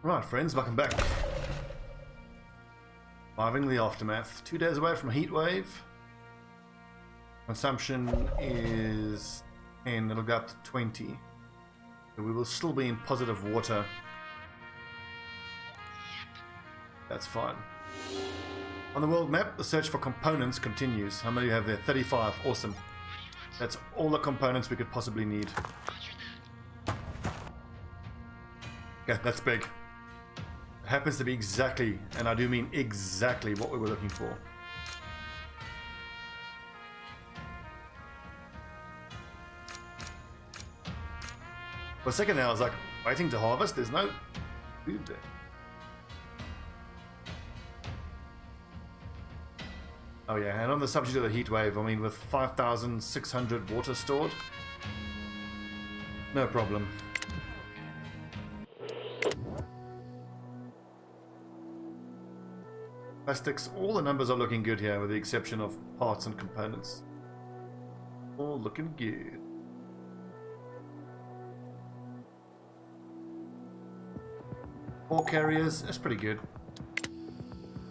Right, friends, welcome back. Surviving the aftermath. 2 days away from a heat wave. Consumption is 10, it'll go up to 20. So we will still be in positive water. That's fine. On the world map, the search for components continues. How many do you have there? 35. Awesome. That's all the components we could possibly need. Okay, that's big. It happens to be exactly, and I do mean exactly, what we were looking for. For a second there, I was like, waiting to harvest? There's no food there. Oh yeah, and on the subject of the heat wave, I mean, with 5,600 water stored, no problem. Plastics, all the numbers are looking good here, with the exception of parts and components. All looking good. Ore carriers, that's pretty good.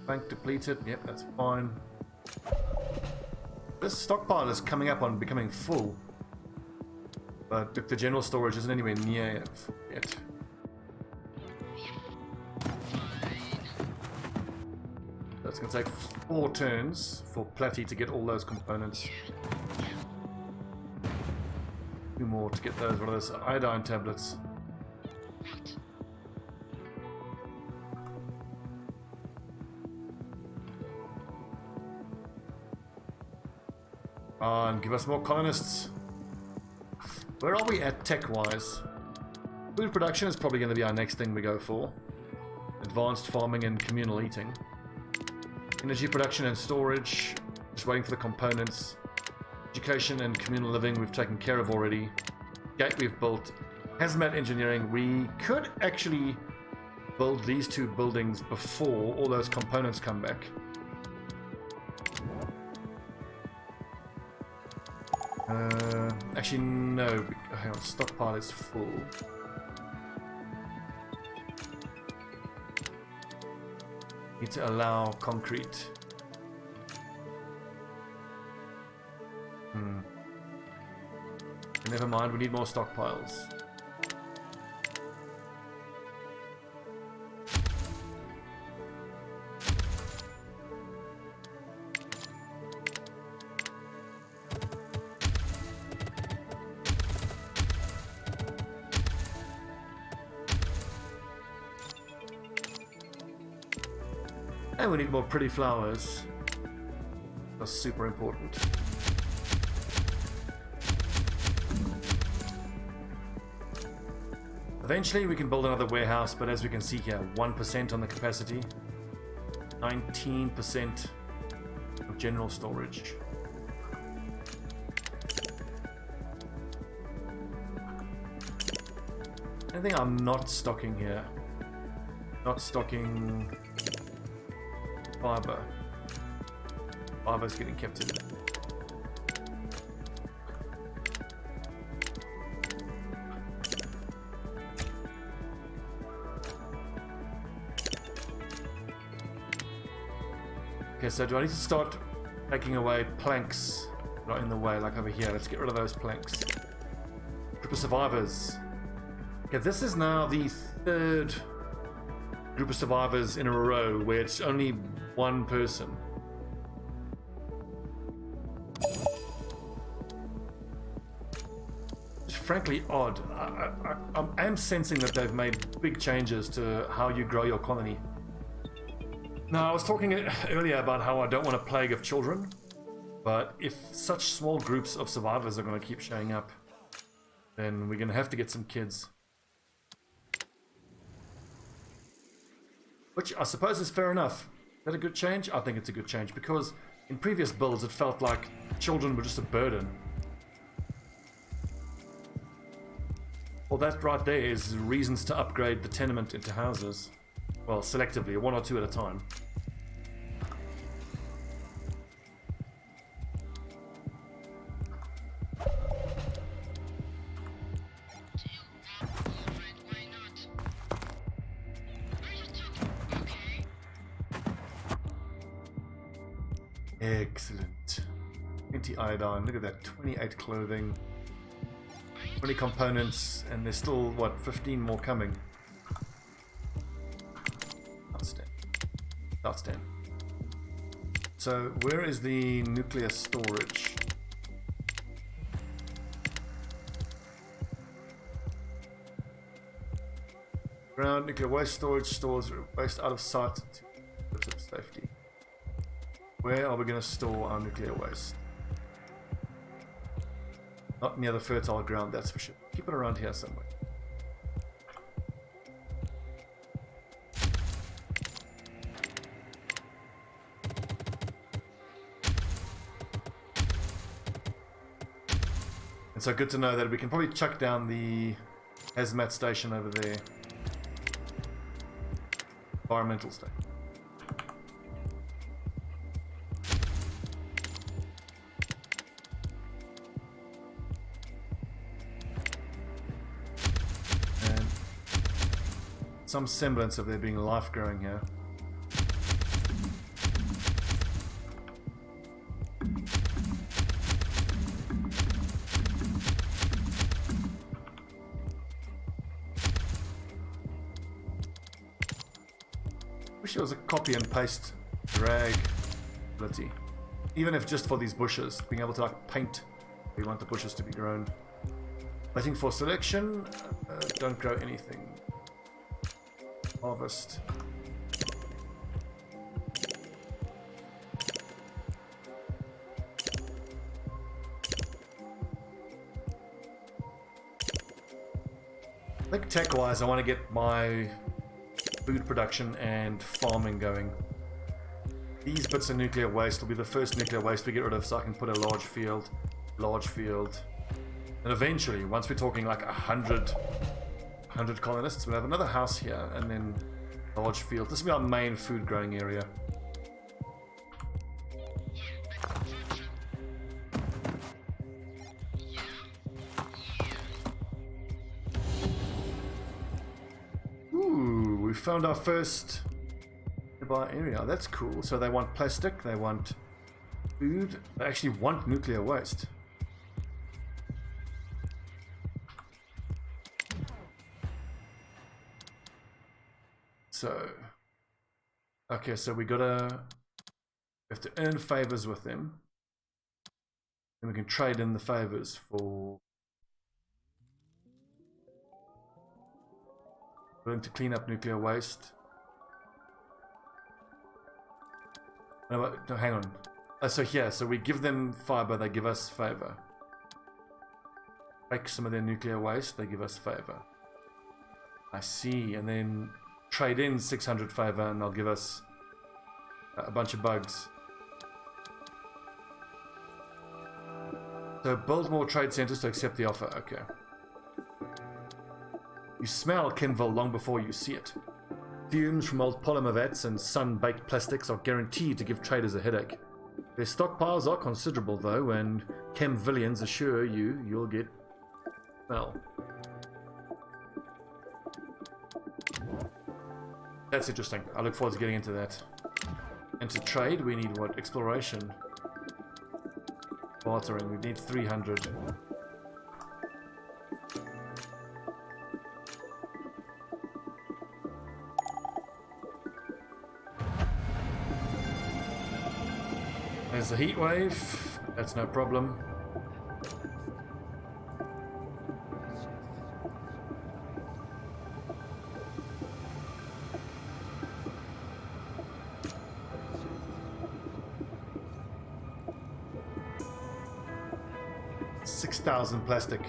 Bank depleted, yep, that's fine. This stockpile is coming up on becoming full, but the general storage isn't anywhere near full yet. So it's going to take 4 turns for Platty to get all those components. 2 more to get those, what are those, iodine tablets. And give us more colonists. Where are we at tech-wise? Food production is probably going to be our next thing we go for. Advanced farming and communal eating. Energy production and storage. Just waiting for the components. Education and communal living we've taken care of already. Gate we've built. Hazmat engineering. We could actually build these 2 buildings before all those components come back. Actually, no. Hang on, stockpile is full. Need to allow concrete. Never mind, we need more stockpiles. And we need more pretty flowers. That's super important. Eventually we can build another warehouse, but as we can see here, 1% on the capacity, 19% of general storage. Anything I'm not stocking here? Not stocking fiber. Fiber's getting kept in. Okay, so do I need to start taking away planks that are in the way, like over here? Let's get rid of those planks. Group of survivors. Okay, this is now the 3rd group of survivors in a row where it's only 1 person. It's frankly odd. I am sensing that they've made big changes to how you grow your colony. Now, I was talking earlier about how I don't want a plague of children, but if such small groups of survivors are going to keep showing up, then we're going to have to get some kids. Which I suppose is fair enough. Is that a good change? I think it's a good change, because in previous builds it felt like children were just a burden. Well, that right there is reasons to upgrade the tenement into houses. Well, selectively, 1 or 2 at a time. Excellent. 20 iodine, look at that, 28 clothing, 20 components, and there's still, what, 15 more coming. Outstanding. Outstanding. So, where is the nuclear storage? Ground nuclear waste storage stores waste out of sight to safety. Where are we going to store our nuclear waste? Not near the fertile ground, that's for sure. Keep it around here somewhere. And so good to know that we can probably chuck down the hazmat station over there. Environmental station. And some semblance of there being life growing here. Wish there was a copy and paste drag ability, even if just for these bushes, being able to like paint where you want the bushes to be grown. Waiting for selection, don't grow anything. Harvest. I think tech-wise, I want to get my food production and farming going. These bits of nuclear waste will be the first nuclear waste we get rid of, so I can put a large field, and eventually, once we're talking like 100 colonists, we'll have another house here, and then large field. This will be our main food growing area. We found our first nearby area. That's cool. So they want plastic, they want food, they actually want nuclear waste. So, okay, so we have to earn favors with them, and we can trade in the favors for willing to clean up nuclear waste. No, hang on. So here, so we give them fiber, they give us favor. Take some of their nuclear waste, they give us favor. I see, and then trade in 600 favor, and they'll give us a bunch of bugs. So build more trade centers to accept the offer. Okay. You smell Kinville long before you see it. Fumes from old polymer vats and sun-baked plastics are guaranteed to give traders a headache. Their stockpiles are considerable though, and Chemvillians assure you you'll get smell. That's interesting. I look forward to getting into that. And to trade, we need what? Exploration. Bartering, we need 300. There's the heat wave. That's no problem. $6,000 plastic.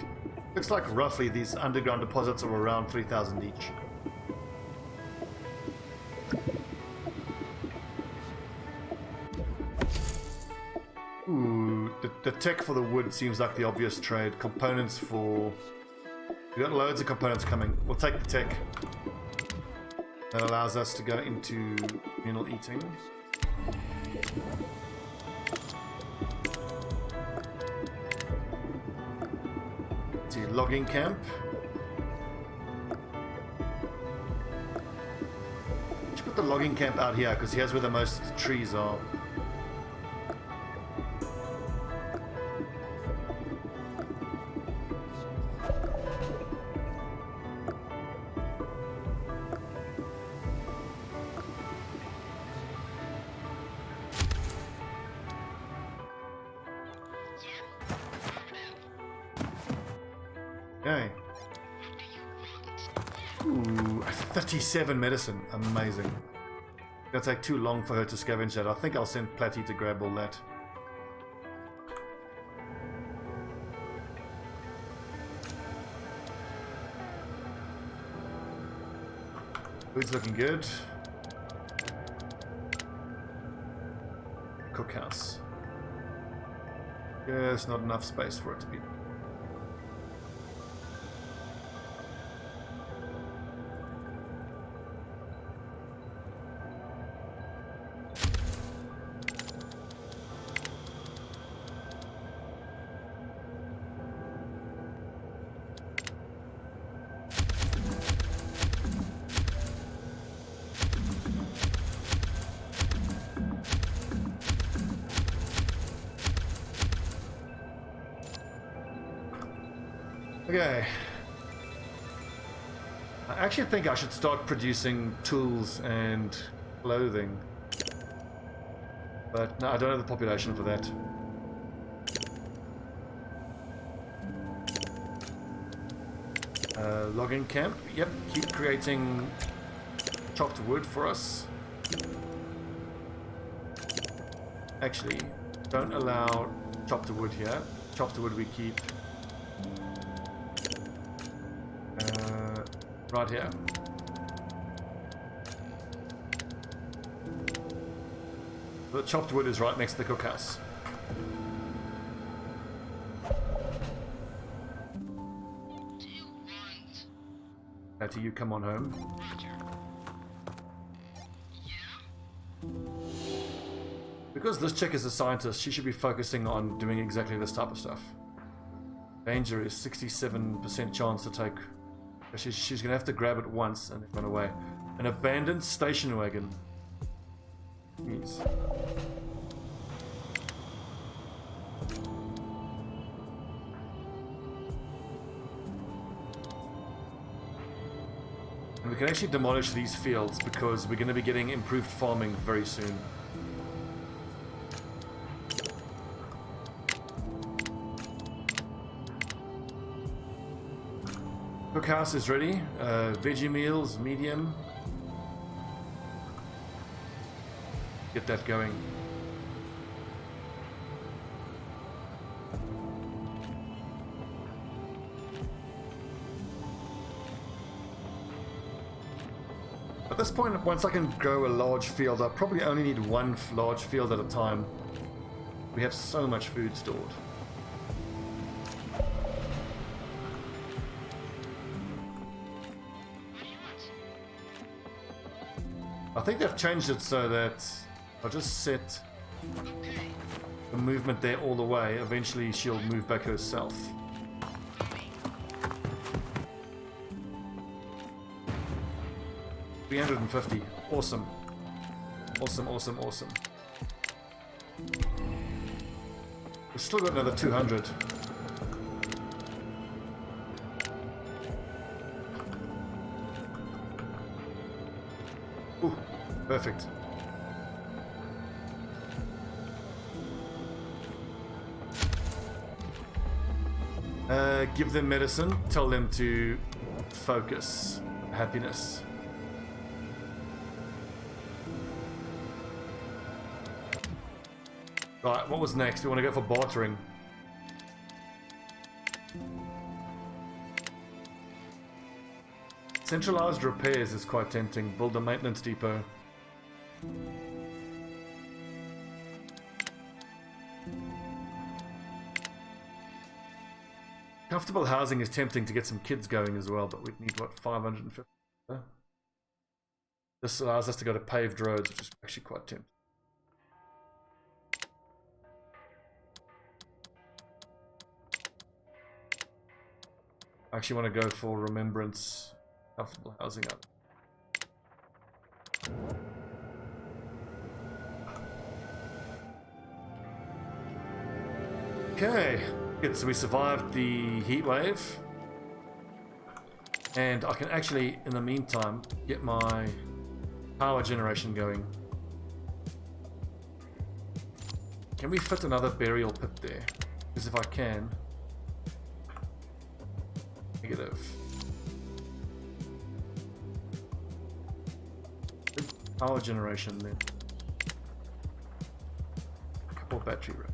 Looks like roughly these underground deposits are around 3,000 each. Ooh, the tech for the wood seems like the obvious trade. Components for... We got loads of components coming. We'll take the tech. That allows us to go into communal eating. See, logging camp. Let's put the logging camp out here because here's where the most trees are. Ooh, 37 medicine. Amazing. It'll take too long for her to scavenge that. I think I'll send Platty to grab all that. Food's looking good. Cookhouse. There's not enough space for it to be. Okay. I actually think I should start producing tools and clothing. But no, I don't have the population for that. Logging camp. Yep, keep creating chopped wood for us. Actually, don't allow chopped wood here. Chopped wood we keep right here. The chopped wood is right next to the cookhouse. Patty, you come on home. Because this chick is a scientist, she should be focusing on doing exactly this type of stuff. Danger is 67% chance to take. She's going to have to grab it once and then run away. An abandoned station wagon. Jeez. And we can actually demolish these fields because we're going to be getting improved farming very soon. Cookhouse is ready. Veggie meals, medium. Get that going. At this point, once I can grow a large field, I probably only need one large field at a time. We have so much food stored. I think they've changed it so that I'll just set the movement there all the way. Eventually she'll move back herself. $350. Awesome. Awesome, awesome, awesome. We've still got another 200. Ooh, perfect. Give them medicine. Tell them to focus. Happiness. Right, what was next? We want to go for bartering. Centralized repairs is quite tempting. Build a maintenance depot. Comfortable housing is tempting to get some kids going as well, but we'd need, what, 550? This allows us to go to paved roads, which is actually quite tempting. I actually want to go for remembrance, comfortable housing up. Okay, good. So we survived the heat wave, and I can actually, in the meantime, get my power generation going. Can we fit another burial pit there? Because if I can. Negative. Power generation then. Couple battery rack.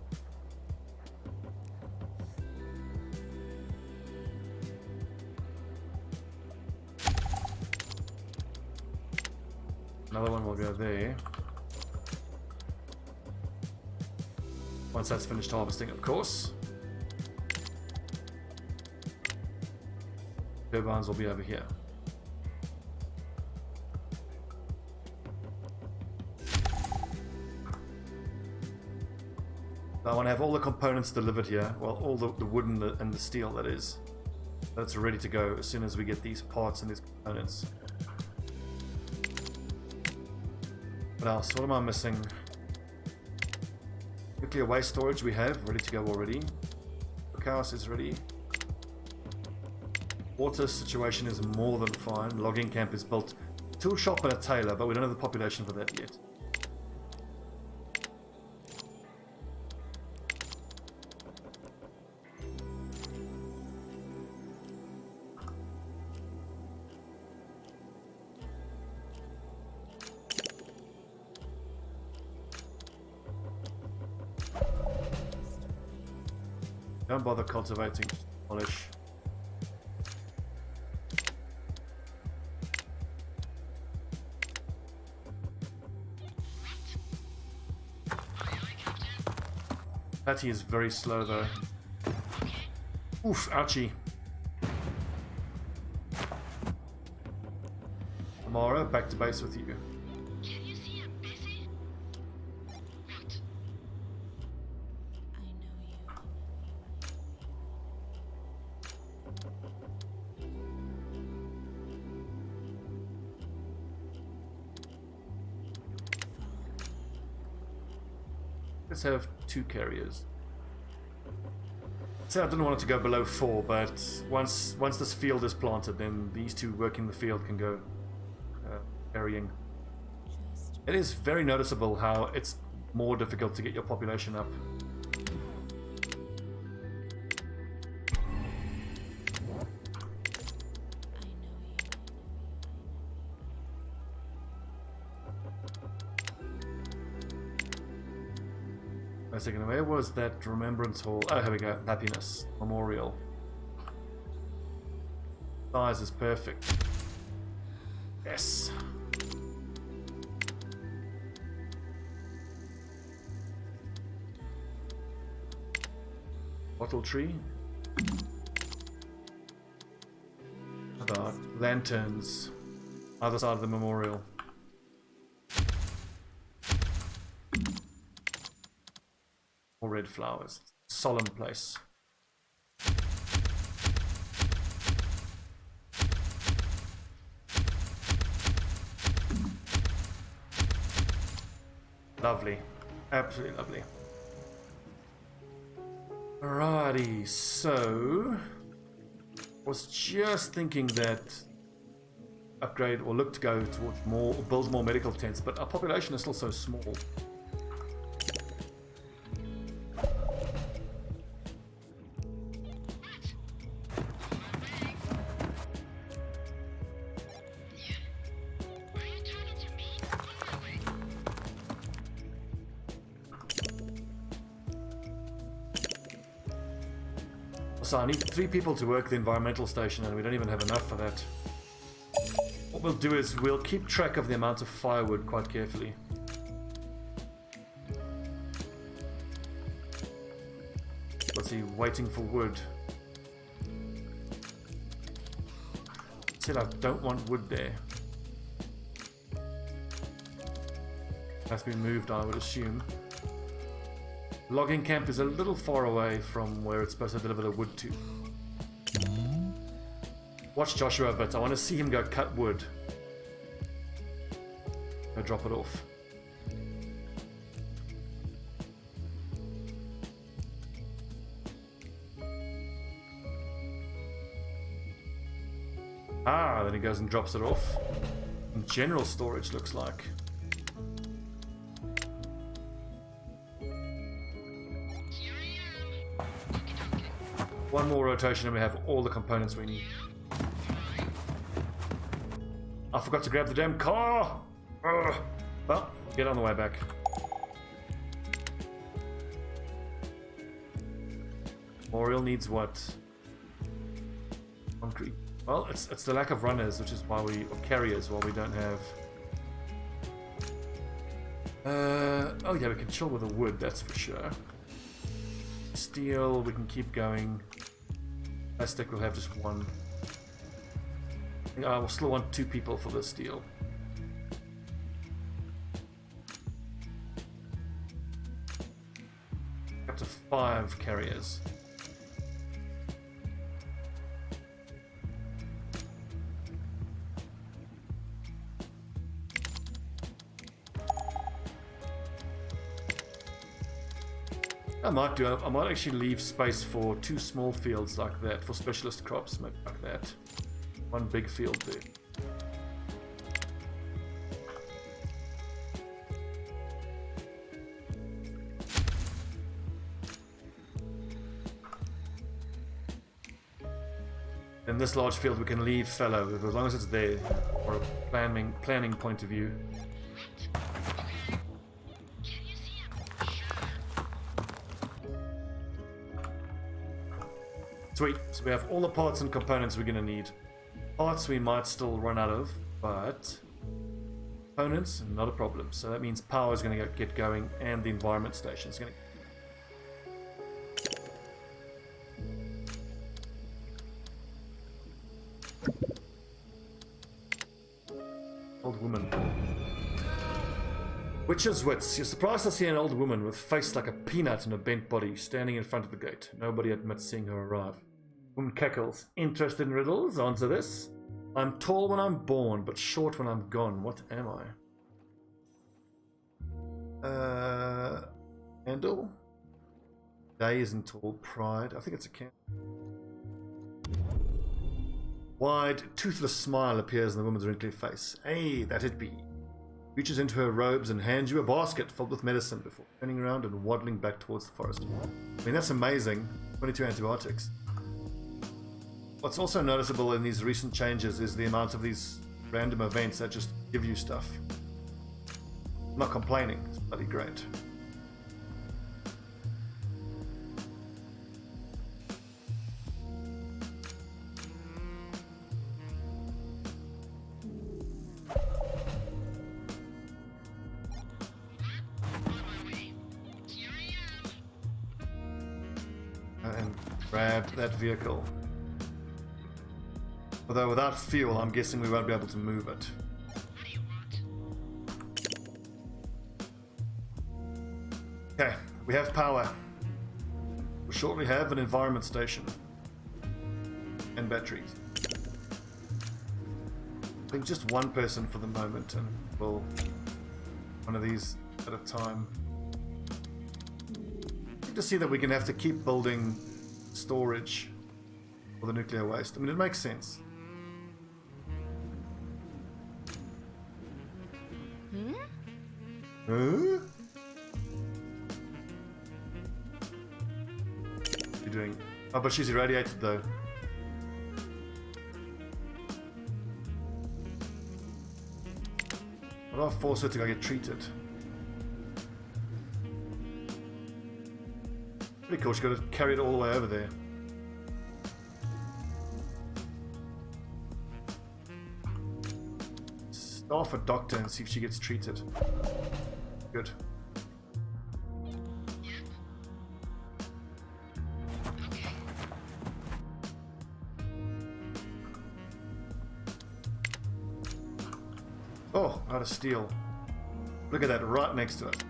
Another one will go there. Once that's finished harvesting, of course. Turbines will be over here. I want to have all the components delivered here. Well, all the wood and the steel, that is. That's ready to go as soon as we get these parts and these components. What else? What am I missing? Nuclear waste storage we have, ready to go already. Cookhouse is ready. Water situation is more than fine. Logging camp is built. Tool shop and a tailor, but we don't have the population for that yet. Don't bother cultivating polish. Patty is very slow though. Oof, ouchie. Amara, back to base with you. Can you see I'm busy? What? I know you. Let's have 2 carriers. So I didn't want it to go below 4, but once this field is planted, then these 2 working the field can go carrying. It is very noticeable how it's more difficult to get your population up. A second, where was that remembrance hall? Oh, here we go. Happiness memorial. Size is perfect. Yes. Bottle tree. How about lanterns? Other side of the memorial. Red flowers. Solemn place. Lovely. Absolutely lovely. Alrighty, so was just thinking that upgrade or look to go towards more, build more medical tents, but our population is still so small. So I need 3 people to work the environmental station, and we don't even have enough for that. What we'll do is we'll keep track of the amount of firewood quite carefully. What's he waiting for wood? Said I don't want wood there. Has been moved, I would assume. Logging camp is a little far away from where it's supposed to deliver the wood to. Watch Joshua a bit. I want to see him go cut wood. Go drop it off. Ah, then he goes and drops it off. In general storage, looks like. One more rotation and we have all the components we need. I forgot to grab the damn car! Ugh. Well, get on the way back. Memorial needs what? Concrete. Well, it's the lack of runners, which is why or carriers, why we don't have. Oh yeah, we can chill with the wood, that's for sure. Steel, we can keep going. Plastic, we'll have just one. I will still want 2 people for the steel. Up to 5 carriers. I might actually leave space for 2 small fields like that, for specialist crops, maybe like that. 1 big field there. In this large field we can leave fallow, as long as it's there, for a planning point of view. Sweet, so we have all the parts and components we're going to need. Parts we might still run out of, but components, not a problem. So that means power is going to get going, and the environment station is going to... Old woman. Witch's wits. You're surprised to see an old woman with face like a peanut and a bent body standing in front of the gate. Nobody admits seeing her arrive. Woman cackles. Interested in riddles? Answer this. I'm tall when I'm born, but short when I'm gone. What am I? Candle? Day isn't tall. Pride. I think it's a candle. Wide, toothless smile appears in the woman's wrinkly face. Hey, that it be. Reaches into her robes and hands you a basket filled with medicine before turning around and waddling back towards the forest. I mean, that's amazing. 22 antibiotics. What's also noticeable in these recent changes is the amount of these random events that just give you stuff. I'm not complaining. It's bloody great. And grab that vehicle. Although without fuel, I'm guessing we won't be able to move it. Okay, we have power. We'll shortly have an environment station. And batteries. I think just 1 person for the moment, and we'll... one of these at a time. To see that we're going to have to keep building storage for the nuclear waste. I mean, it makes sense. Huh? What are you doing? Oh, but she's irradiated though. What do I force her to go get treated? Pretty cool, she's got to carry it all the way over there. Staff a doctor and see if she gets treated. Good. Oh, out of steel. Look at that, right next to it.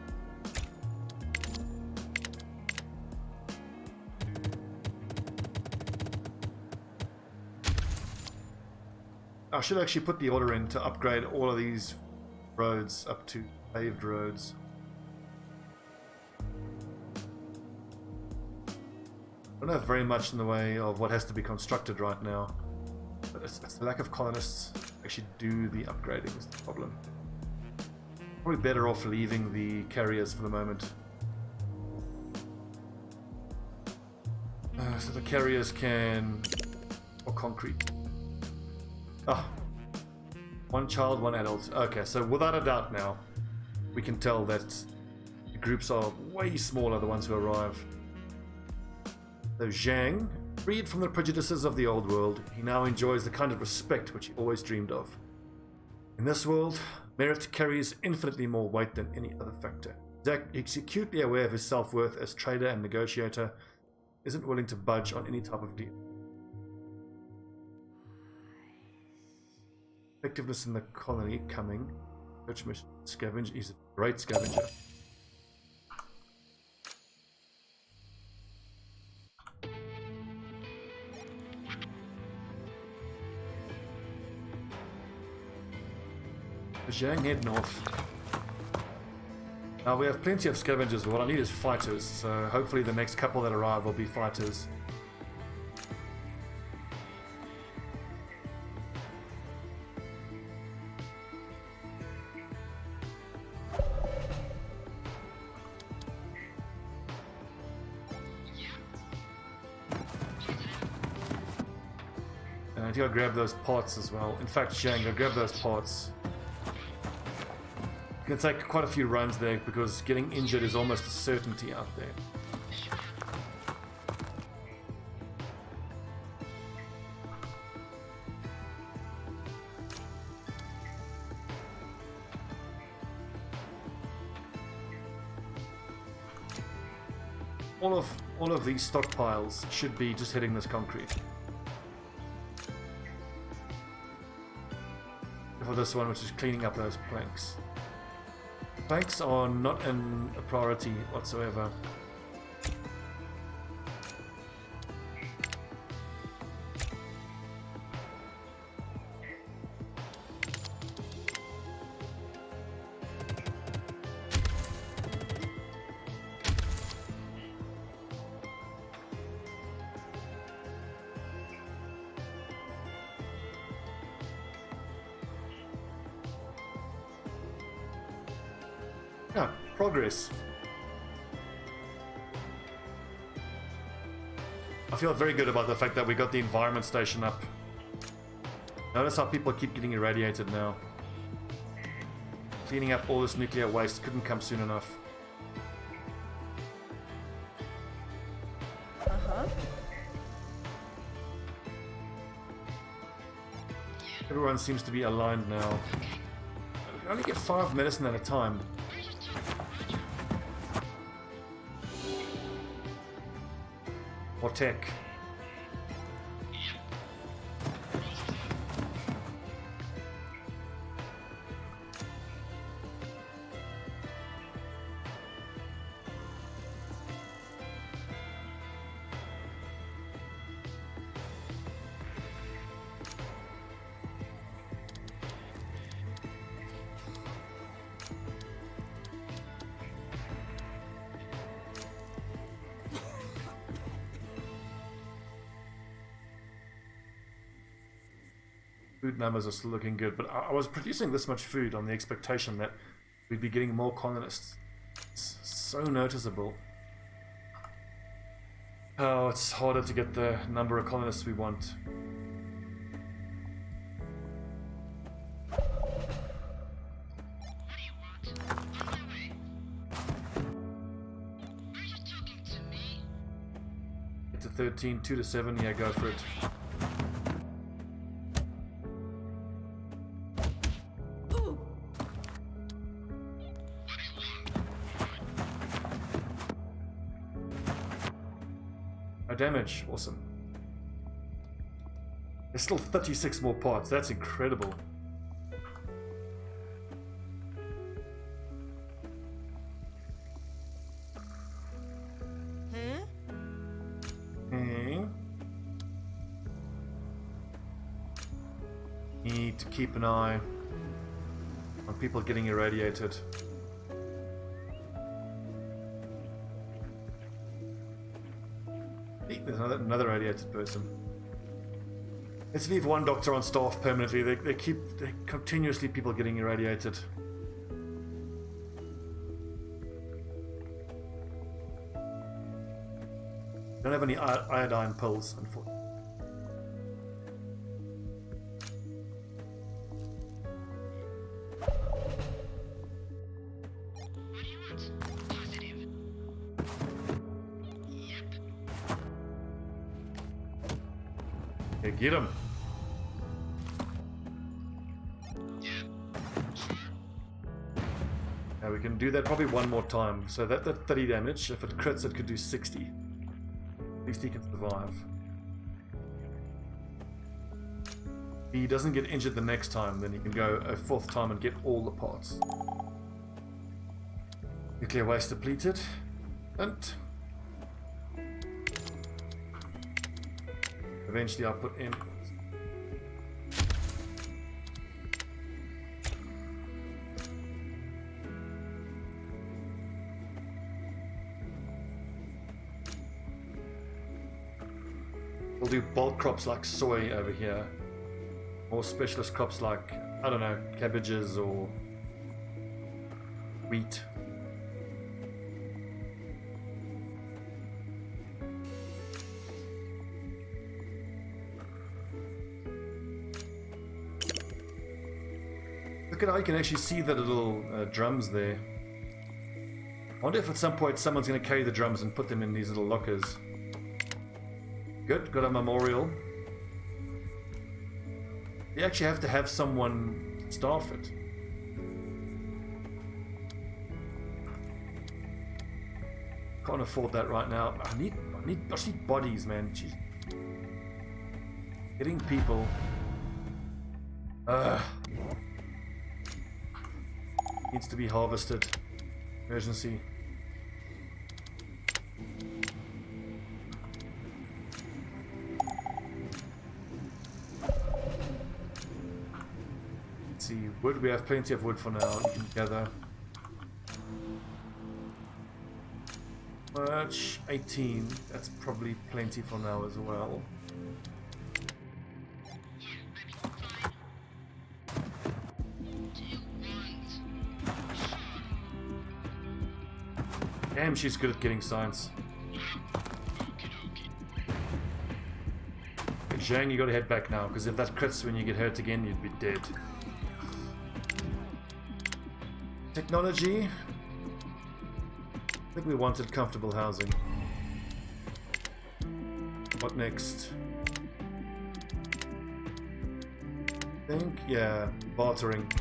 I should actually put the order in to upgrade all of these roads up to paved roads. I don't have very much in the way of what has to be constructed right now, but it's the lack of colonists to actually do the upgrading is the problem. Probably better off leaving the carriers for the moment. So the carriers can... or concrete. Ah, 1 child, 1 adult. Okay, so without a doubt now, we can tell that the groups are way smaller, the ones who arrive. So Zhang, freed from the prejudices of the old world, he now enjoys the kind of respect which he always dreamed of. In this world, merit carries infinitely more weight than any other factor. He's acutely aware of his self-worth as trader and negotiator, isn't willing to budge on any type of deal. Effectiveness in the colony coming. Search mission scavenge. He's a great scavenger. Zhang, head north. Now we have plenty of scavengers, but what I need is fighters, so hopefully the next couple that arrive will be fighters. And I think I'll grab those parts as well. In fact, Zhang, I'll grab those parts. It's going to take quite a few runs there because getting injured is almost a certainty out there. All of these stockpiles should be just hitting this concrete. For this one, which is cleaning up those planks. Planks are not a priority whatsoever. Yeah, progress. I feel very good about the fact that we got the environment station up. Notice how people keep getting irradiated now. Cleaning up all this nuclear waste couldn't come soon enough. Everyone seems to be aligned now. We can only get 5 medicine at a time. Or tech. Food numbers are still looking good, but I was producing this much food on the expectation that we'd be getting more colonists. It's so noticeable. Oh, it's harder to get the number of colonists we want. What do you want? On my way. Are you talking to me? Get to 13, 2 to 7, yeah, go for it. Damage, awesome. There's still 36 more parts, that's incredible. Need to keep an eye on people getting irradiated. There's another radiated person. Let's leave one doctor on staff permanently. They continuously people getting irradiated. Don't have any iodine pills, unfortunately. Okay, get him. Now we can do that probably one more time. So that 30 damage. If it crits, it could do 60. At least he can survive. If he doesn't get injured the next time, then he can go a 4th time and get all the parts. Nuclear waste depleted. And eventually I'll put in. We'll do bulk crops like soy over here. Or specialist crops like, I don't know, cabbages or wheat. Look at how you can actually see the little drums there. I wonder if at some point someone's going to carry the drums and put them in these little lockers. Good, got a memorial. You actually have to have someone staff it. Can't afford that right now. I just need bodies, man. Jeez. Getting people. Needs to be harvested. Emergency. Let's see, wood. We have plenty of wood for now. You can gather. March 18. That's probably plenty for now as well. Damn, she's good at getting science. Okay, Zhang, you gotta head back now, because if that crits when you get hurt again, you'd be dead. Technology. I think we wanted comfortable housing. What next? I think, yeah, bartering.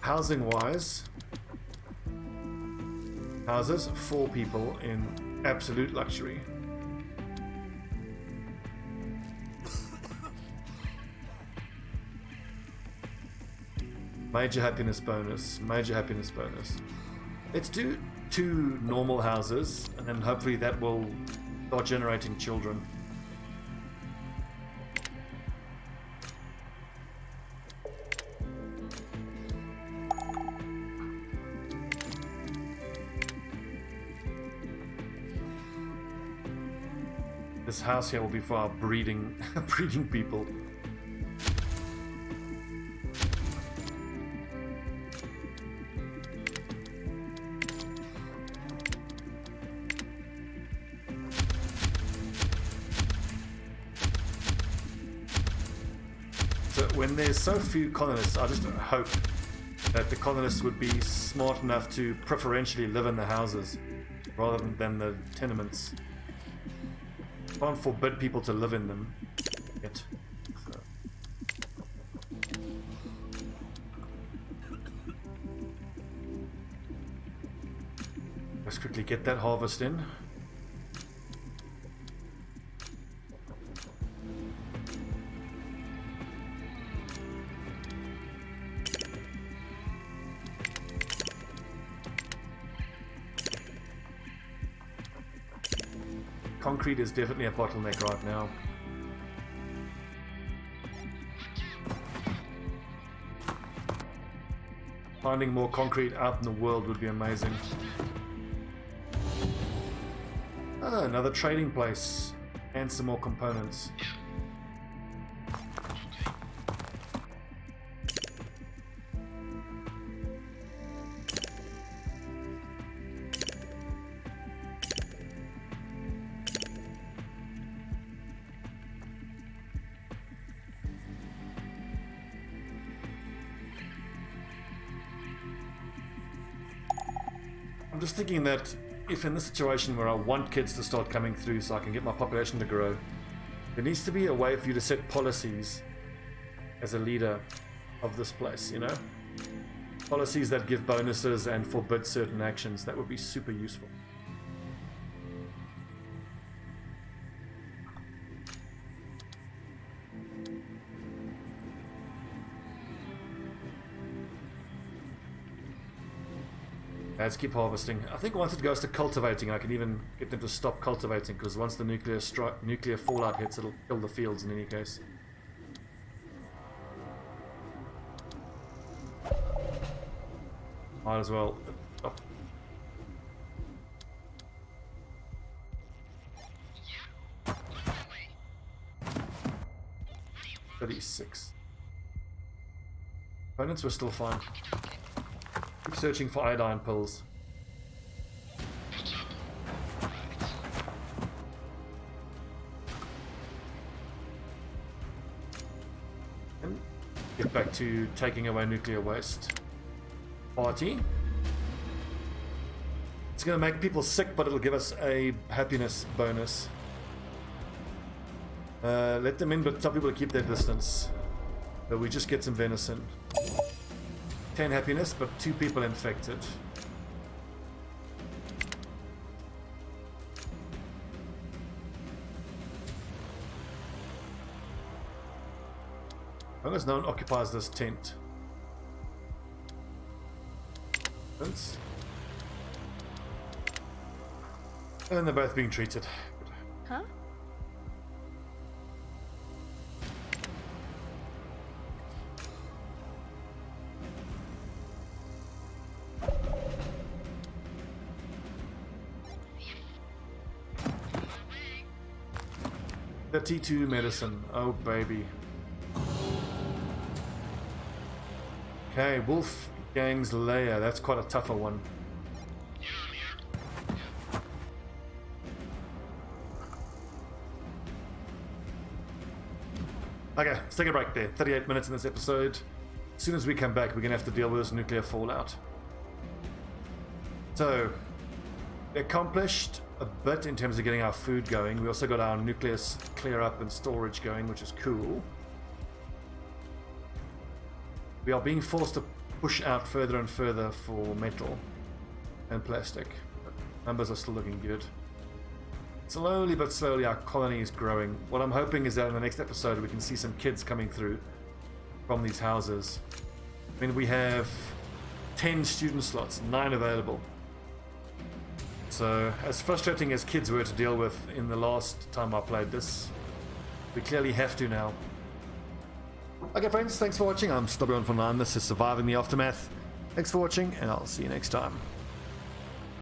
Housing-wise, houses, 4 people in absolute luxury. Major happiness bonus, major happiness bonus. Let's do 2 normal houses, and then hopefully that will start generating children. This house here will be for our breeding people. So when there's so few colonists, I just hope that the colonists would be smart enough to preferentially live in the houses rather than the tenements. Can't forbid people to live in them yet. So. Let's quickly get that harvest in. Concrete is definitely a bottleneck right now. Finding more concrete out in the world would be amazing. Ah, another trading place and some more components. I'm just thinking that if in this situation where I want kids to start coming through so I can get my population to grow, there needs to be a way for you to set policies as a leader of this place, you know? Policies that give bonuses and forbid certain actions. That would be super useful. Let's keep harvesting. I think once it goes to cultivating, I can even get them to stop cultivating, because once the nuclear fallout hits, it'll kill the fields in any case. Might as well. Oh. Yeah. On my way. 36. Opponents were still fine. Okey-dokey. Keep searching for iodine pills. What's up? Right. And get back to taking away nuclear waste. Party. It's going to make people sick, but it'll give us a happiness bonus. Let them in, but tell people to keep their distance. So we just get some venison. 10 happiness, but 2 people infected. As long as no one occupies this tent. And they're both being treated. Huh? On my way. 32 medicine. Oh, baby. Okay, Wolf Gang's lair. That's quite a tougher one. Yeah, I'm here. Okay, let's take a break there. 38 minutes in this episode. As soon as we come back, we're going to have to deal with this nuclear fallout. So, we accomplished a bit in terms of getting our food going. We also got our nucleus clear up and storage going, which is cool. We are being forced to push out further and further for metal and plastic. But numbers are still looking good. Slowly but slowly our colony is growing. What I'm hoping is that in the next episode we can see some kids coming through from these houses. I mean, we have 10 student slots, 9 available. So as frustrating as kids were to deal with in the last time I played this, we clearly have to now. Okay friends, thanks for watching. I'm Stobbie 149. This is Surviving the Aftermath. Thanks for watching, and I'll see you next time.